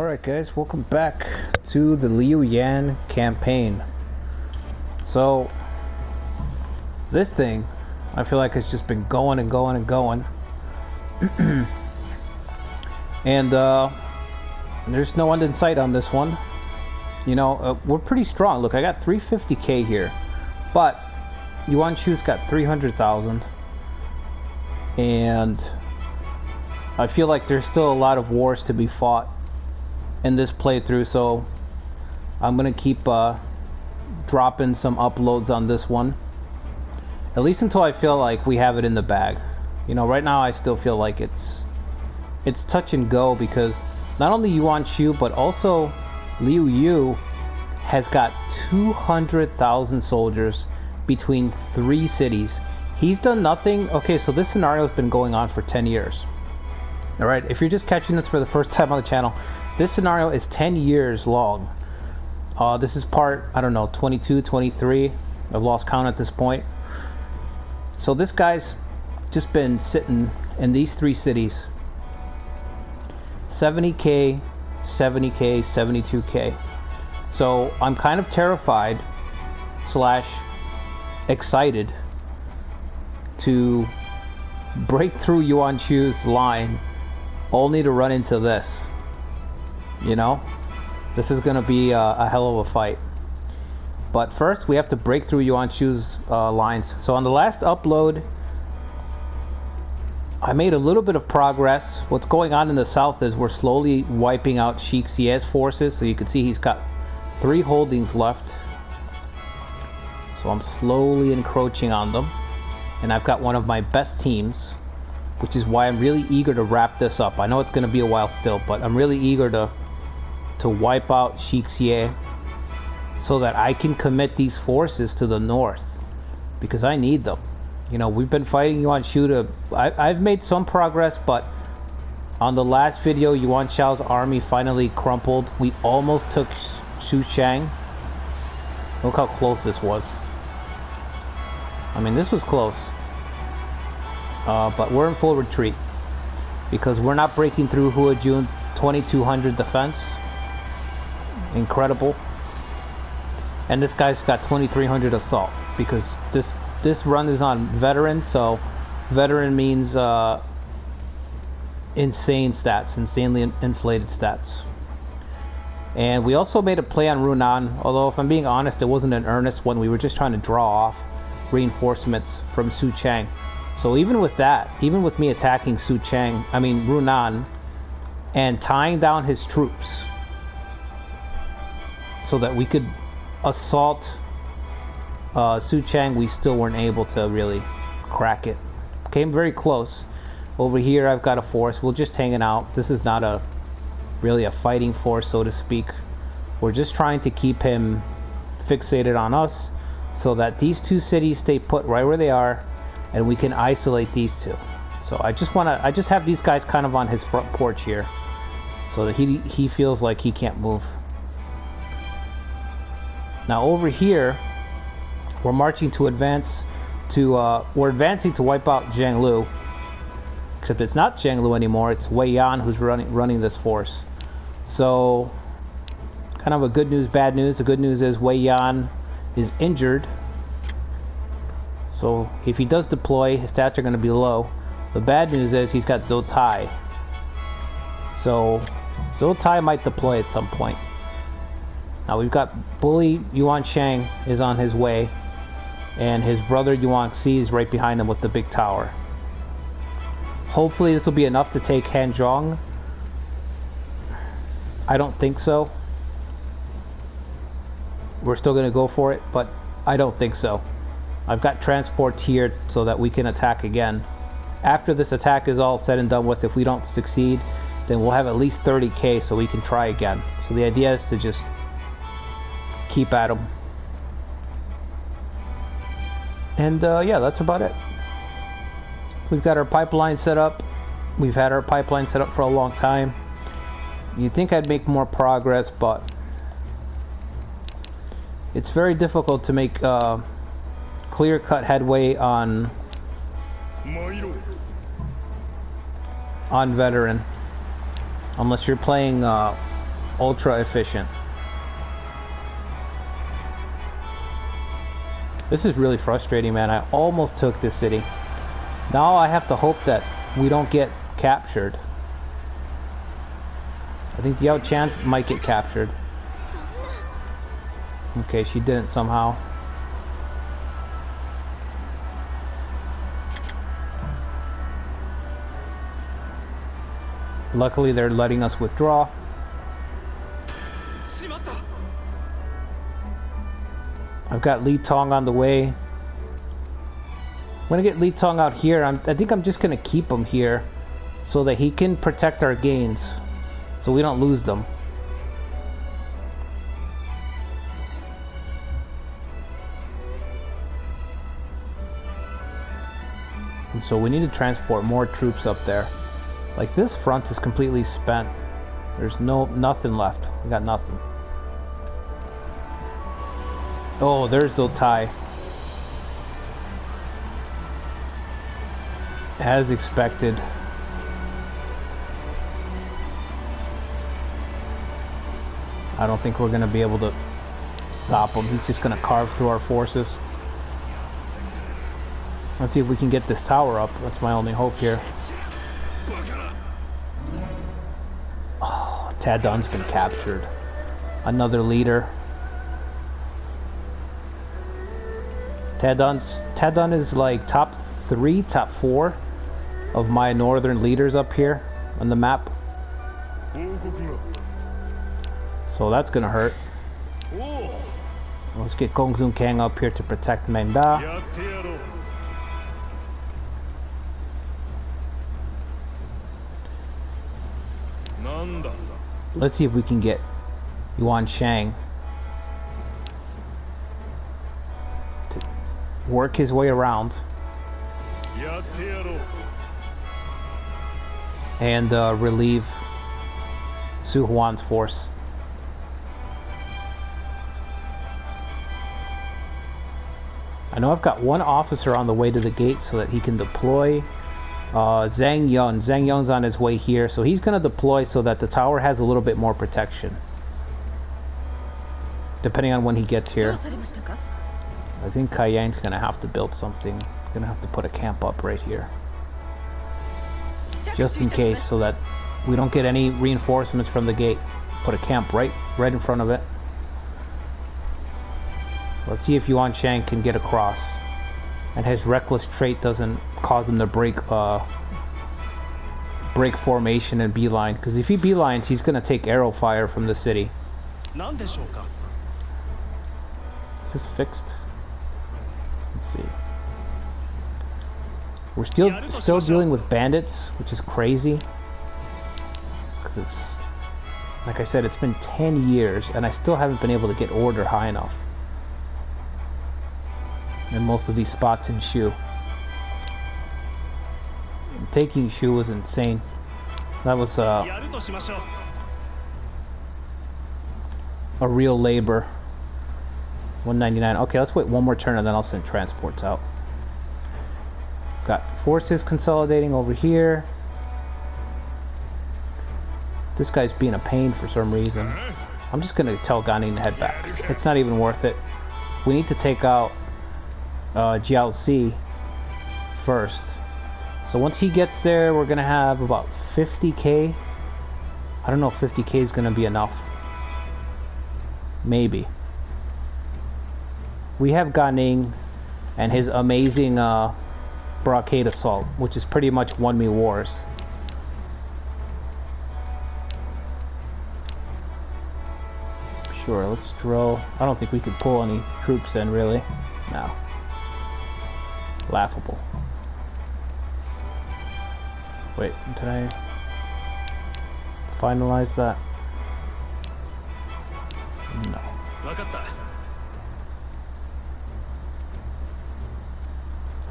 Alright guys, welcome back to the Lui Yan campaign. So, this thing, I feel like it's just been going and going and going. And there's no end in sight on this one. You know, we're pretty strong. Look, I got 350k here, but Yuan Shu's got 300,000. And I feel like there's still a lot of wars to be fought in this playthrough, so I'm gonna keep dropping some uploads on this one, at least until I feel like we have it in the bag. You know, right now I still feel like it's touch and go, because not only Yuan Shu but also Liu Yu has got 200,000 soldiers between 3 cities. He's done nothing. Okay, so this scenario has been going on for 10 years. Alright, if you're just catching this for the first time on the channel, this scenario is 10 years long. This is part, I don't know, 22, 23. I've lost count at this point. So this guy's just been sitting in these 3 cities. 70k, 70k, 72k. So I'm kind of terrified / excited to break through Yuan Shu's line, only to run into this. You know, this is gonna be a hell of a fight. But first we have to break through Yuan Shu's lines. So on the last upload I made a little bit of progress. What's going on in the south is we're slowly wiping out Sheikh Xie's forces. So you can see he's got 3 holdings left. So I'm slowly encroaching on them, and I've got one of my best teams, which is why I'm really eager to wrap this up. I know it's going to be a while still, but I'm really eager to wipe out Sheikh Xie so that I can commit these forces to the north, because I need them. You know, we've been fighting Yuan Shu to... I've made some progress, but on the last video, Yuan Shao's army finally crumpled. We almost took Xuchang. Look how close this was. I mean, this was close. But we're in full retreat, because we're not breaking through Hua Jun's 2200 defense. Incredible. And this guy's got 2300 assault, because this run is on veteran, so veteran means insane stats, insanely inflated stats. And we also made a play on Runan, although if I'm being honest, it wasn't in earnest when we were just trying to draw off reinforcements from Su Chang. So even with that, even with me attacking Runan, and tying down his troops so that we could assault Su Chang, we still weren't able to really crack it. Came very close. Over here I've got a force. We're just hanging out. This is not really a fighting force, so to speak. We're just trying to keep him fixated on us so that these 2 cities stay put right where they are, and we can isolate these 2. So I just have these guys kind of on his front porch here, so that he feels like he can't move. Now over here we're marching to advance to we're advancing to wipe out Jianglu, except it's not Jianglu anymore, it's Wei Yan who's running this force. So kind of a good news, bad news. The good news is Wei Yan is injured, so if he does deploy, his stats are going to be low. The bad news is he's got Zhou Tai, so Zhou Tai might deploy at some point. Now we've got Bully Yuan Shang is on his way, and his brother Yuan Xi is right behind him with the big tower. Hopefully this will be enough to take Hanzhong. I don't think so. We're still going to go for it, but I don't think so. I've got transports here so that we can attack again. After this attack is all said and done with, if we don't succeed, then we'll have at least 30k so we can try again. So the idea is to just keep at them. And yeah, that's about it. We've got our pipeline set up. We've had our pipeline set up for a long time. You'd think I'd make more progress, but it's very difficult to make clear-cut headway on veteran, unless you're playing ultra efficient. This is really frustrating, man. I almost took this city. Now I have to hope that we don't get captured. I think Yao Chan might get captured. Okay, she didn't somehow. Luckily, they're letting us withdraw. I've got Li Tong on the way. I'm gonna get Li Tong out here. I think I'm just gonna keep him here so that he can protect our gains, so we don't lose them. And so we need to transport more troops up there. Like, this front is completely spent. There's nothing left. We got nothing. Oh, there's Zotai. As expected. I don't think we're going to be able to stop him. He's just going to carve through our forces. Let's see if we can get this tower up. That's my only hope here. Oh, Tadun's been captured. Another leader. Tadun is like top 3, top 4 of my northern leaders up here on the map. So that's gonna hurt. Let's get Gong Zun Kang up here to protect Menda. Let's see if we can get Yuan Shang to work his way around and relieve Su Huan's force. I know I've got one officer on the way to the gate so that he can deploy. Zhang Yun's on his way here, so he's going to deploy so that the tower has a little bit more protection. Depending on when he gets here. I think Cayenne's going to have to build something. Going to have to put a camp up right here. Just in case, so that we don't get any reinforcements from the gate. Put a camp right in front of it. Let's see if Yuan Shang can get across. And his reckless trait doesn't cause him to break formation and beeline. Because if he beelines, he's going to take arrow fire from the city. Is this fixed? Let's see. We're still dealing with bandits, which is crazy. Because, like I said, it's been 10 years, and I still haven't been able to get order high enough. And most of these spots in Shu. Taking Shu was insane. That was a real labor. 199. Okay, let's wait one more turn and then I'll send transports out. Got forces consolidating over here. This guy's being a pain for some reason. I'm just gonna tell Ganin to head back. It's not even worth it. We need to take out Jiao Si first. So once he gets there, we're gonna have about 50k. I don't know if 50k is gonna be enough. Maybe. We have Ganing and his amazing Brocade Assault, which is pretty much won me wars. Sure, let's drill. I don't think we could pull any troops in, really. No. Laughable. Wait, did I finalize that? No.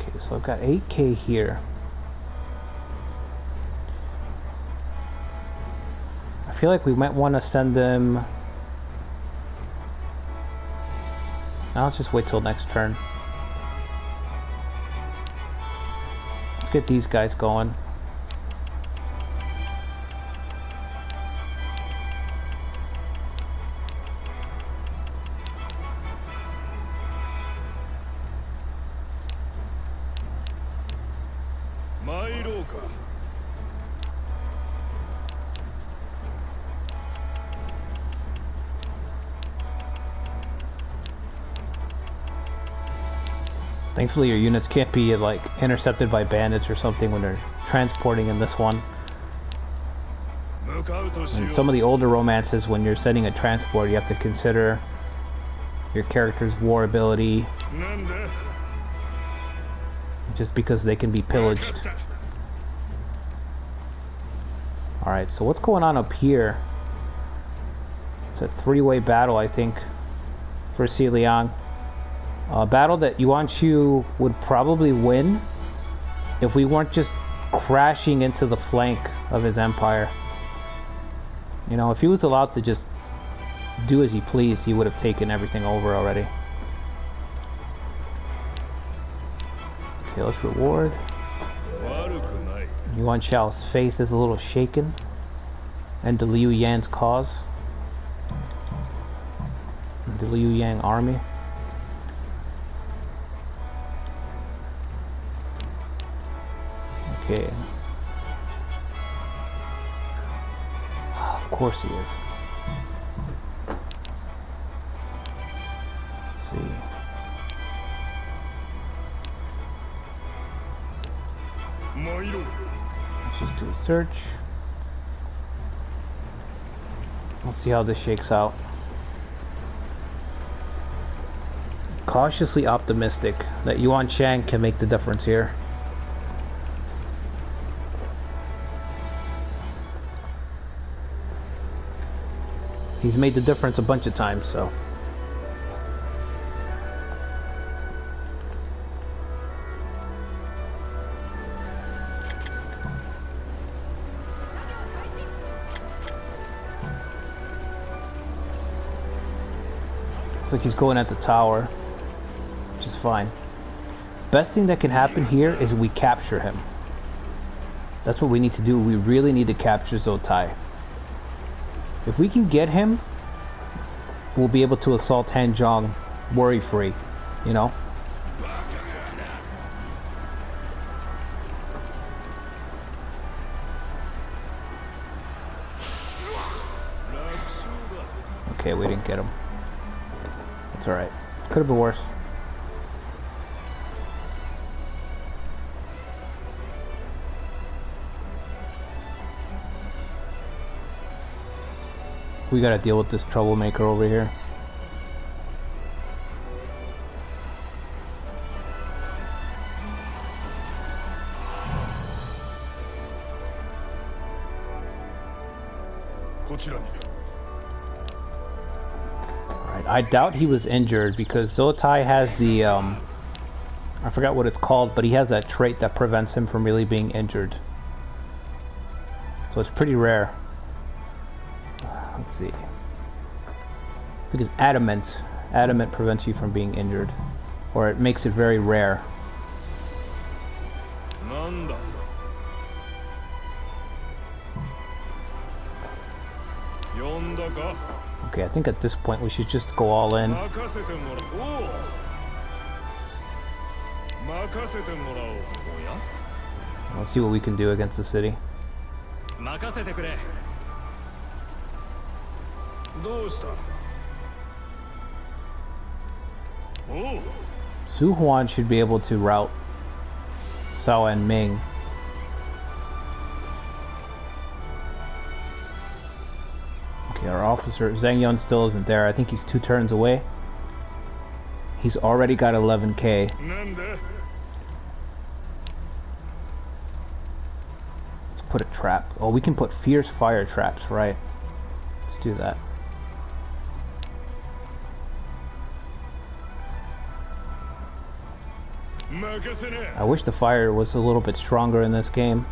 Okay, so I've got 8k here. I feel like we might want to send them. Now let's just wait till next turn. Let's get these guys going. Thankfully your units can't be like intercepted by bandits or something when they're transporting in this one. In some of the older romances, when you're sending a transport, you have to consider your character's war ability, just because they can be pillaged. Alright, so what's going on up here? It's a three-way battle, I think, for Xiliang. A battle that Yuan Shu would probably win if we weren't just crashing into the flank of his empire. You know, if he was allowed to just do as he pleased, he would have taken everything over already. Okay, let's reward. Yuan Shao's faith is a little shaken, and the Liu Yan's cause. The Liu Yang army. Okay. Of course he is. Let's see. Let's just do a search. Let's see how this shakes out. Cautiously optimistic that Yuan Shang can make the difference here. He's made the difference a bunch of times, so. Looks like he's going at the tower, which is fine. Best thing that can happen here is we capture him. That's what we need to do. We really need to capture Zotai. If we can get him, we'll be able to assault Hanzhong worry-free, you know? Okay, we didn't get him. That's alright. Could have been worse. We gotta deal with this troublemaker over here. Alright, I doubt he was injured because Zotai has the, I forgot what it's called, but he has that trait that prevents him from really being injured. So it's pretty rare. Let's see. I think it's adamant. Adamant prevents you from being injured. Or it makes it very rare. Okay, I think at this point we should just go all in. Let's see what we can do against the city. Su Huan should be able to rout Cao and Ming. Okay, our officer Zhang Yun still isn't there. I think he's 2 turns away. He's already got 11k. Let's put a trap. Oh, we can put fierce fire traps, right? Let's do that. I wish the fire was a little bit stronger in this game.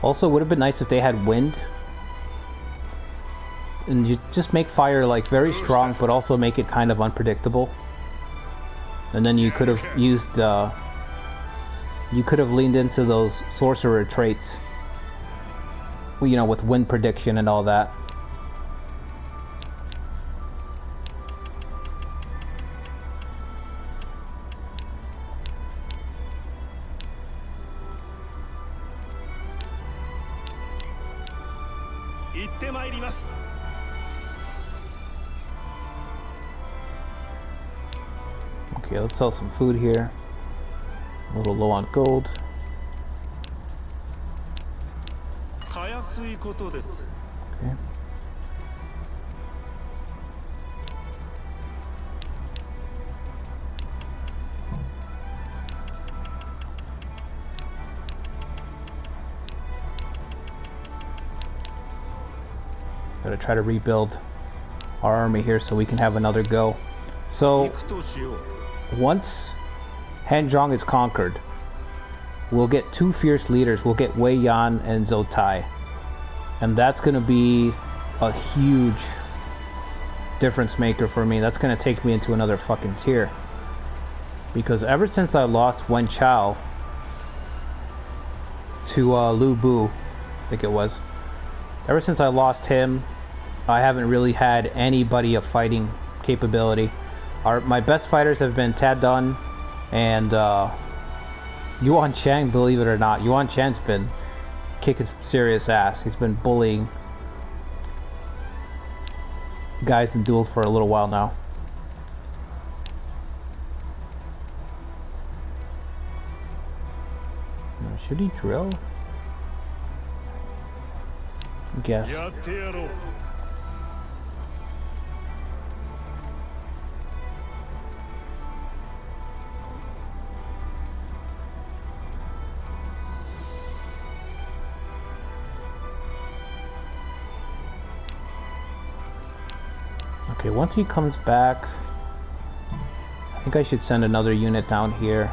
Also, it would have been nice if they had wind. And you just make fire like very strong, but also make it kind of unpredictable. And then you could have used, you could have leaned into those sorcerer traits. You know, with wind prediction and all that. Okay, let's sell some food here. A little low on gold. Okay. Gotta try to rebuild our army here so we can have another go. So once Hanzhong is conquered, we'll get two fierce leaders. We'll get Wei Yan and Zhou Tai, and that's gonna be a huge difference maker for me. That's gonna take me into another fucking tier, because ever since I lost Wen Chao to Lu Bu, I think it was, ever since I lost him, I haven't really had anybody of fighting capability. My best fighters have been Tad Dun and Yuan Chang, believe it or not. Yuan Chang's been kicking some serious ass. He's been bullying guys in duels for a little while now. Should he drill? I guess. Okay, once he comes back, I think I should send another unit down here.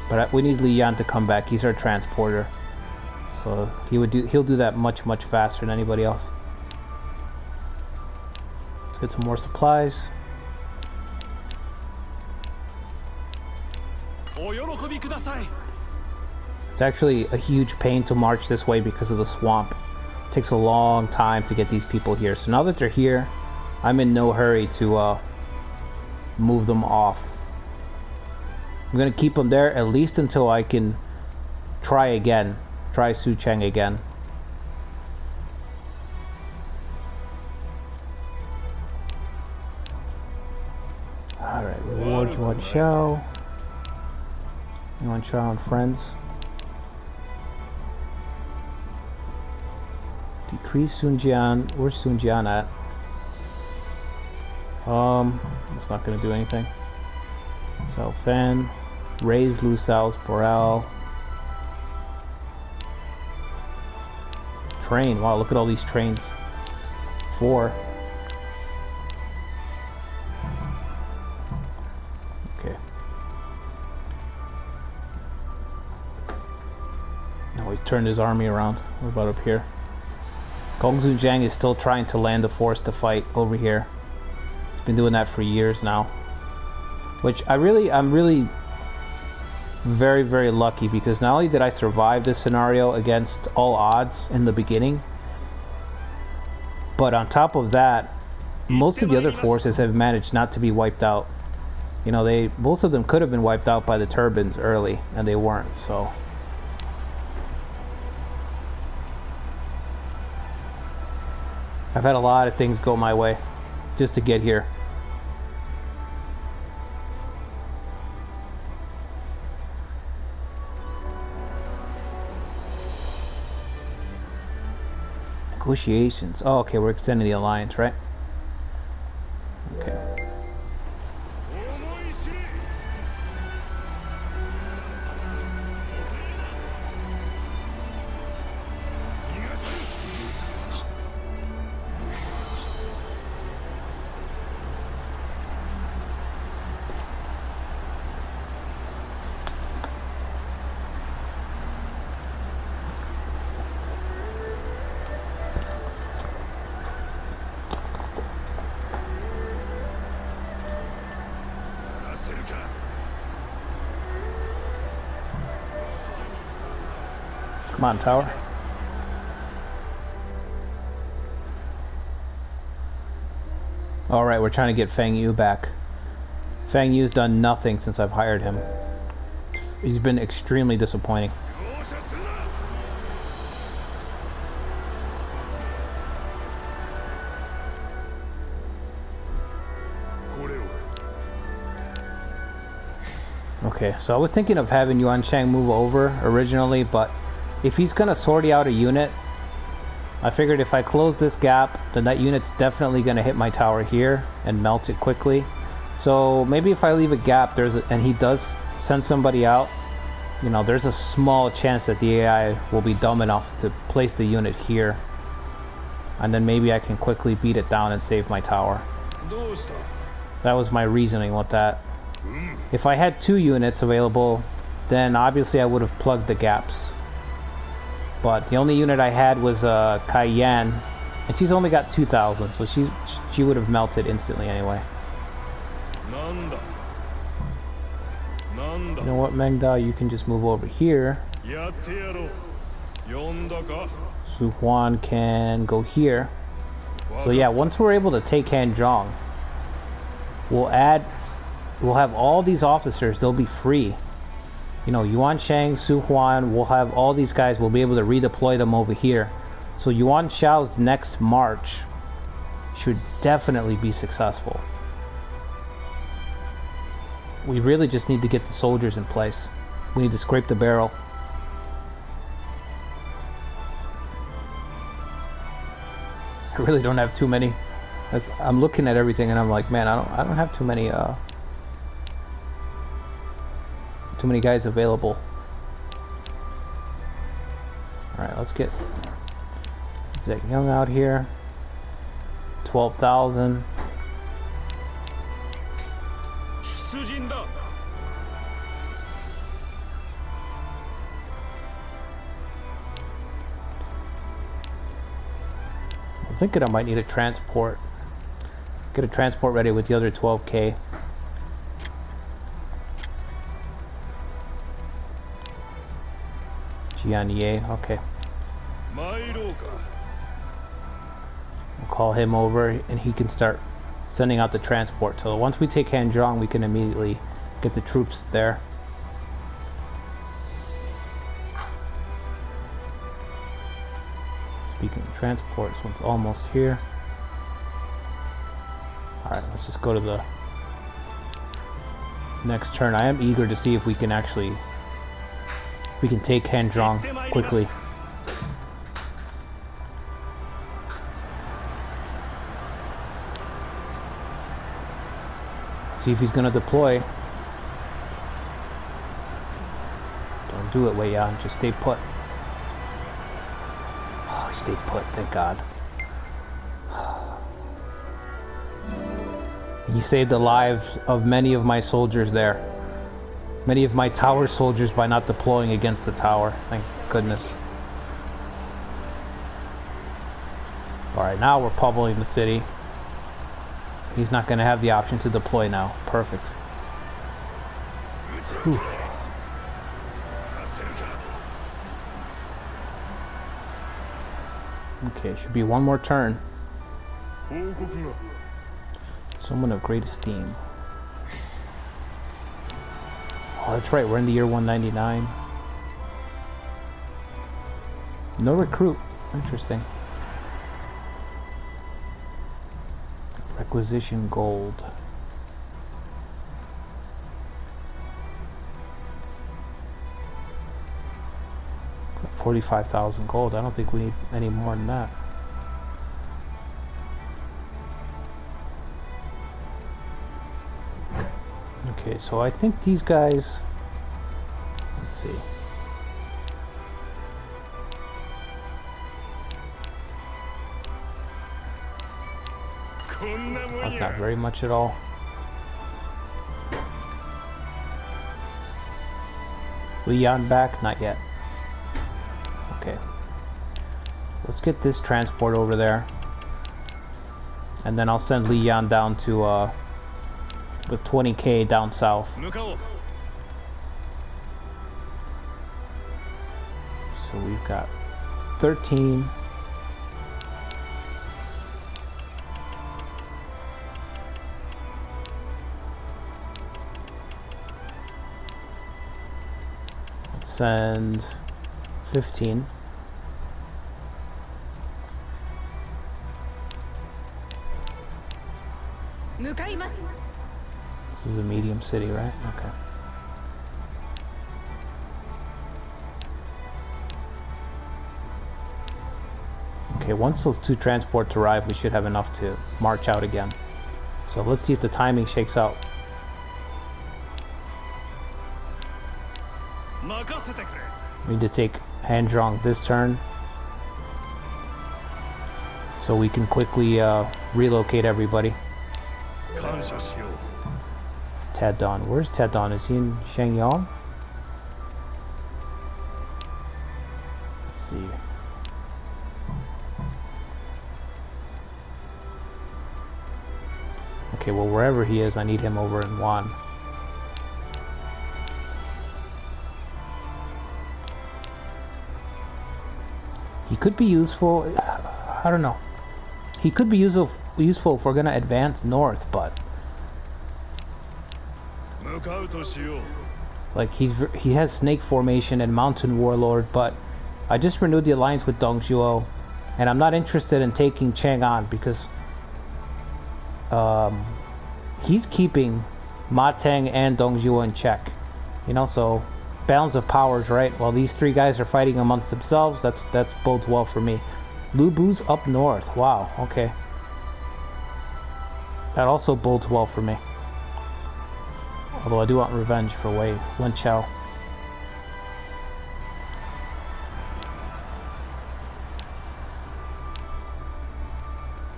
But we need Lui Yan to come back. He's our transporter, so he'll do that much faster than anybody else. Let's get some more supplies. It's actually a huge pain to march this way because of the swamp. It takes a long time to get these people here. So now that they're here, I'm in no hurry to move them off. I'm gonna keep them there at least until I can try Su Cheng again. Alright, reward Yuan Chao. Yuan Chao and friends. Decrease Sun Jian. Where's Sun Jian at? It's not gonna do anything. So Fan. Raise Lu Shao's morale. Train. Wow, look at all these trains. 4. Okay. Now he's turned his army around. What about up here? Gongsun Jiang is still trying to land a force to fight over here. He's been doing that for years now. Which I'm really very lucky, because not only did I survive this scenario against all odds in the beginning, but on top of that, most of the other forces have managed not to be wiped out. You know, most of them could have been wiped out by the turbines early, and they weren't, so. I've had a lot of things go my way just to get here. Negotiations. Oh, okay, we're extending the alliance, right? Okay. Come on, tower. Alright, we're trying to get Fang Yu back. Fang Yu's done nothing since I've hired him. He's been extremely disappointing. Okay, so I was thinking of having Yuan Shang move over originally, but if he's gonna sortie out a unit, I figured if I close this gap, then that unit's definitely gonna hit my tower here and melt it quickly. So maybe if I leave a gap, and he does send somebody out, you know, there's a small chance that the AI will be dumb enough to place the unit here, and then maybe I can quickly beat it down and save my tower. That was my reasoning with that. If I had 2 units available, then obviously I would have plugged the gaps. But the only unit I had was Kai Yan, and she's only got 2,000, so she would have melted instantly anyway. You know what, Mengda, you can just move over here. Su Huan can go here. So yeah, once we're able to take Hanzhong, we'll have all these officers, they'll be free. You know, Yuan Shang, Su Huan, we'll have all these guys, we'll be able to redeploy them over here. So Yuan Shao's next march should definitely be successful. We really just need to get the soldiers in place. We need to scrape the barrel. I really don't have too many. I'm looking at everything and I'm like, man, I don't have too many guys available. Alright, let's get Zek Young out here. 12,000. I'm thinking I might need a transport. Get a transport ready with the other 12k. Jianye, okay. I'll call him over and he can start sending out the transport. So once we take Hanzhong, we can immediately get the troops there. Speaking of transport, this one's almost here. Alright, let's just go to the next turn. I am eager to see if we can actually take Hanzhong quickly. See if he's gonna deploy. Don't do it, Wei Yan. Just stay put. Oh, he stayed put, thank God. He saved the lives of many of my soldiers there. Many of my tower soldiers by not deploying against the tower. Thank goodness. Alright, now we're pummeling the city. He's not going to have the option to deploy now. Perfect. Whew. Okay, should be one more turn. Someone of great esteem. Oh, that's right, we're in the year 199. No recruit. Interesting. Requisition gold. 45,000 gold. I don't think we need any more than that. Okay, so I think these guys, let's see. That's not very much at all. Is Lui Yan back? Not yet. Okay. Let's get this transport over there. And then I'll send Lui Yan down to with 20k down south. So we've got 13. Let's send 15. This is a medium city, right? Okay. Okay, once those 2 transports arrive, we should have enough to march out again. So let's see if the timing shakes out. We need to take Hanzhong this turn, so we can quickly relocate everybody. Tadon. Where's Tadon? Is he in Shenyang? Let's see. Okay, well, wherever he is, I need him over in Wan. He could be useful. I don't know. He could be useful if we're gonna advance north, but like he has Snake Formation and Mountain Warlord, but I just renewed the alliance with Dongzhuo, and I'm not interested in taking Chang'an because he's keeping Mateng and Dongzhuo in check. You know, so balance of powers, right? While these 3 guys are fighting amongst themselves, that's bodes well for me. Lubu's up north. Wow, okay. That also bodes well for me. Although I do want revenge for Wei Wenchao.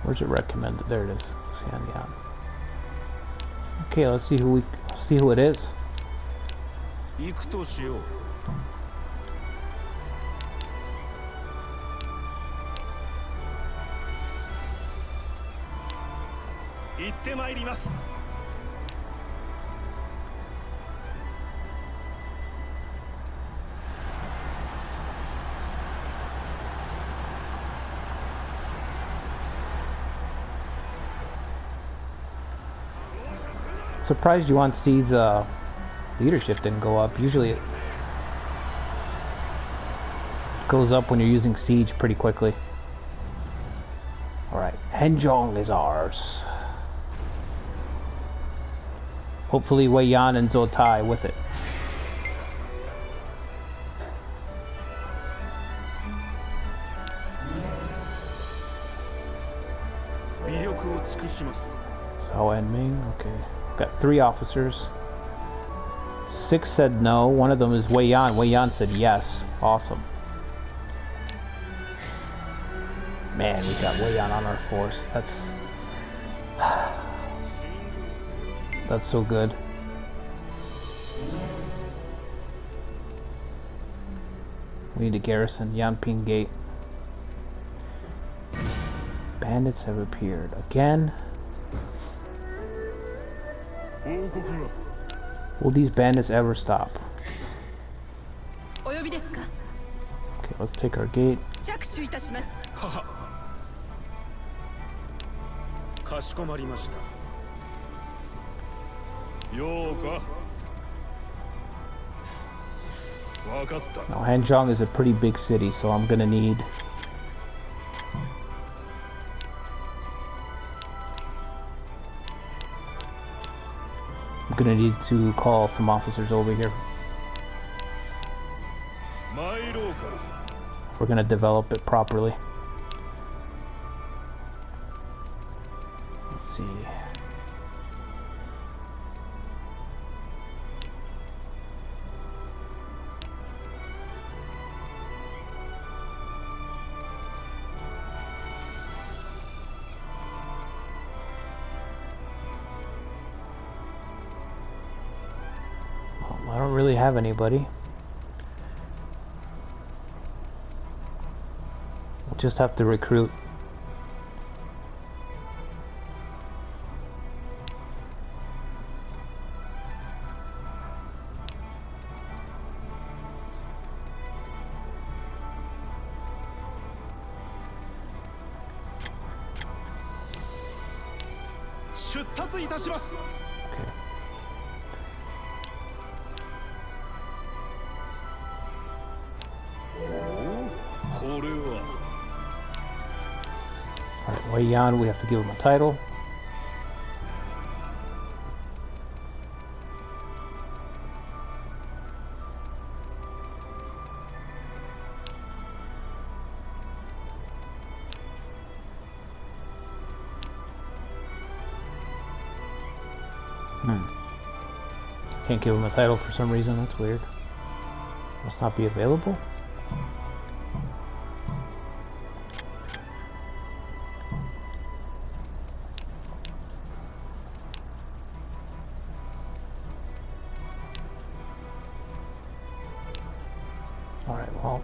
Where's it recommended? There it is. Xianyang. Okay, let's see who it is. Surprised Yuan Si's leadership didn't go up. Usually it goes up when you're using siege pretty quickly. Alright, Hanzhong is ours. Hopefully Wei Yan and Zotai with it. Sao and Ming, okay. Got 3 officers. 6 said no. One of them is Wei Yan. Wei Yan said yes. Awesome. Man, we got Wei Yan on our force. That's so good. We need to garrison Yanping Gate. Bandits have appeared again. Will these bandits ever stop? Okay, let's take our gate. Now Hanzhong is a pretty big city, so I'm gonna need to call some officers over here. We're gonna develop it properly. Let's see. I don't really have anybody. We'll just have to recruit. Okay. Alright, Wei Yan, we have to give him a title. Can't give him a title for some reason, that's weird. Must not be available. Alright, well.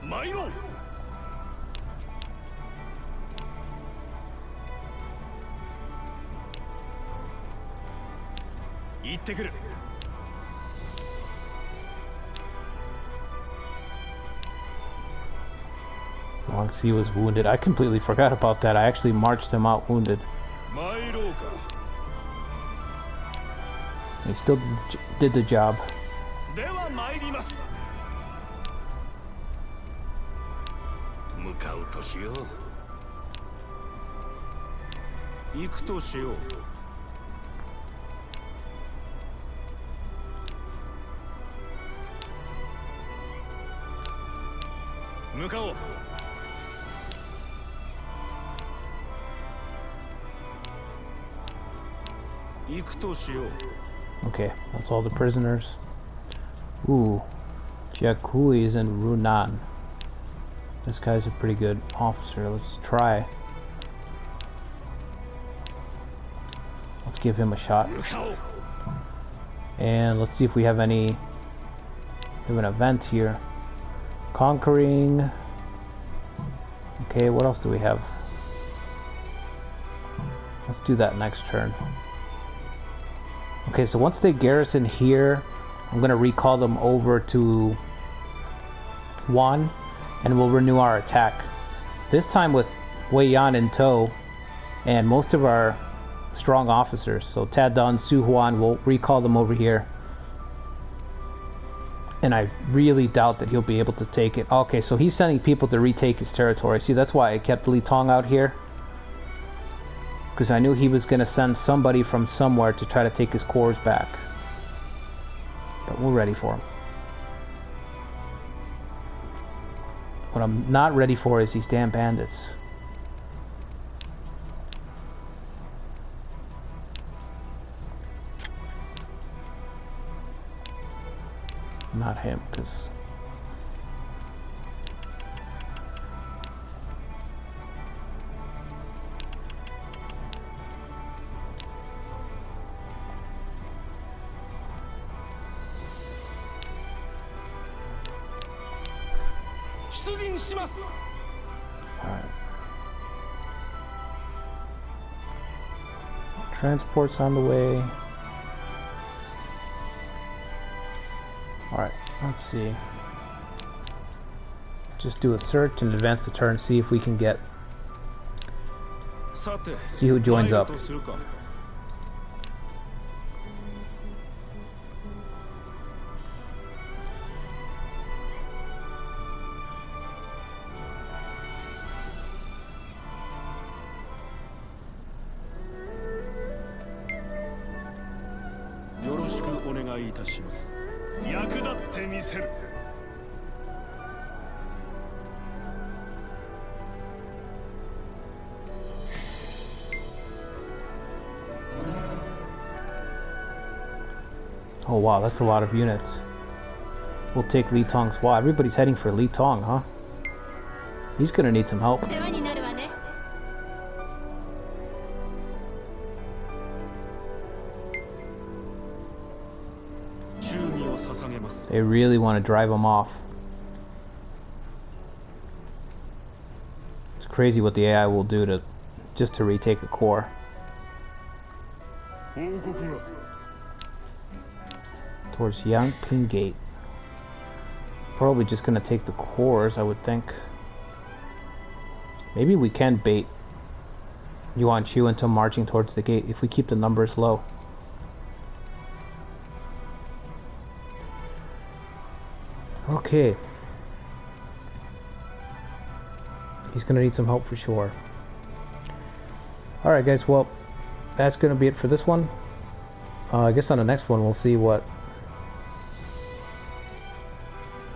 Milo! Long C was wounded. I completely forgot about that. I actually marched him out wounded. He still did the job. Okay, that's all the prisoners. Ooh, Jiakui is in Runan. This guy's a pretty good officer. Let's try. Let's give him a shot. And let's see if we have an event here. Conquering. Okay, what else do we have? Let's do that next turn. Okay, so once they garrison here, I'm going to recall them over to 1, and we'll renew our attack. This time with Lui Yan in tow, and most of our strong officers. So Tadun, Su Huan, we'll recall them over here. And I really doubt that he'll be able to take it. Okay, so he's sending people to retake his territory. See, that's why I kept Li Tong out here. Because I knew he was going to send somebody from somewhere to try to take his cores back. But we're ready for him. What I'm not ready for is these damn bandits. Not him, because... Alright. Transport's on the way. Alright, let's see. Just do a search and advance the turn, see if we can get... See who joins up. Oh wow, that's a lot of units. We'll take Li Tong's... Wow, everybody's heading for Li Tong, huh? He's gonna need some help. They really want to drive him off. It's crazy what the AI will do to just to retake a core. Towards Yangping Gate. Probably just gonna take the cores, I would think. Maybe we can bait Yuan Shu into marching towards the gate if we keep the numbers low. Okay. He's gonna need some help for sure. Alright guys, well, that's gonna be it for this one. I guess on the next one we'll see what...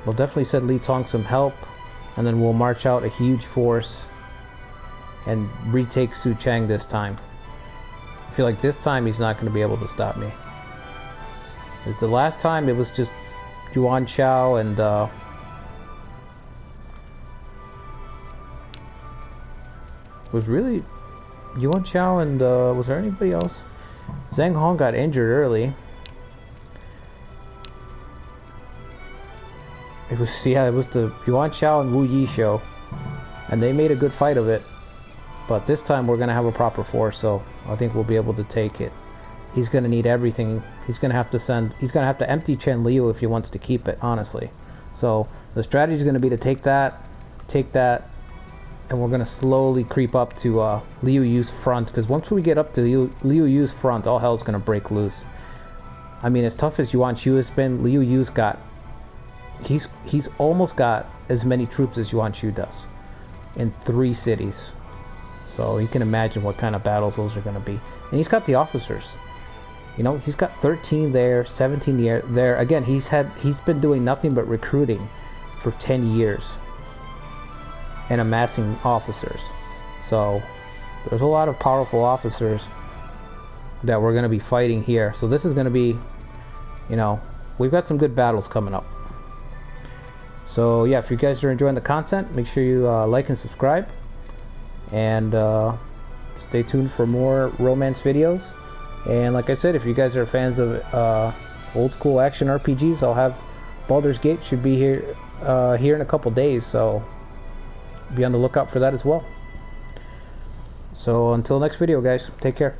We'll definitely send Li Tong some help, and then we'll march out a huge force and retake Su Chang this time. I feel like this time he's not going to be able to stop me. The last time it was just Yuan Shao and was really Yuan Shao and was there anybody else? Zhang Hong got injured early. It was the Yuan Shao and Wu Yi show, and they made a good fight of it. But this time we're gonna have a proper force, so I think we'll be able to take it. He's gonna need everything. He's gonna have to empty Chen Liu if he wants to keep it, honestly. So the strategy is gonna be to take that, and we're gonna slowly creep up to Liu Yu's front, because once we get up to Liu Yu's front, all hell's gonna break loose. I mean, as tough as Yuan Shu has been, Liu Yu's got, he's almost got as many troops as Yuan Shu does in 3 cities. So you can imagine what kind of battles those are gonna be. And he's got the officers. You know, he's got 13 there, 17 there. Again, he's been doing nothing but recruiting for 10 years and amassing officers. So there's a lot of powerful officers that we're going to be fighting here. So this is going to be, you know, we've got some good battles coming up. So yeah, if you guys are enjoying the content, make sure you like and subscribe, and stay tuned for more romance videos. And like I said, if you guys are fans of old school action RPGs, I'll have Baldur's Gate should be here in a couple days, so be on the lookout for that as well. So until next video, guys, take care.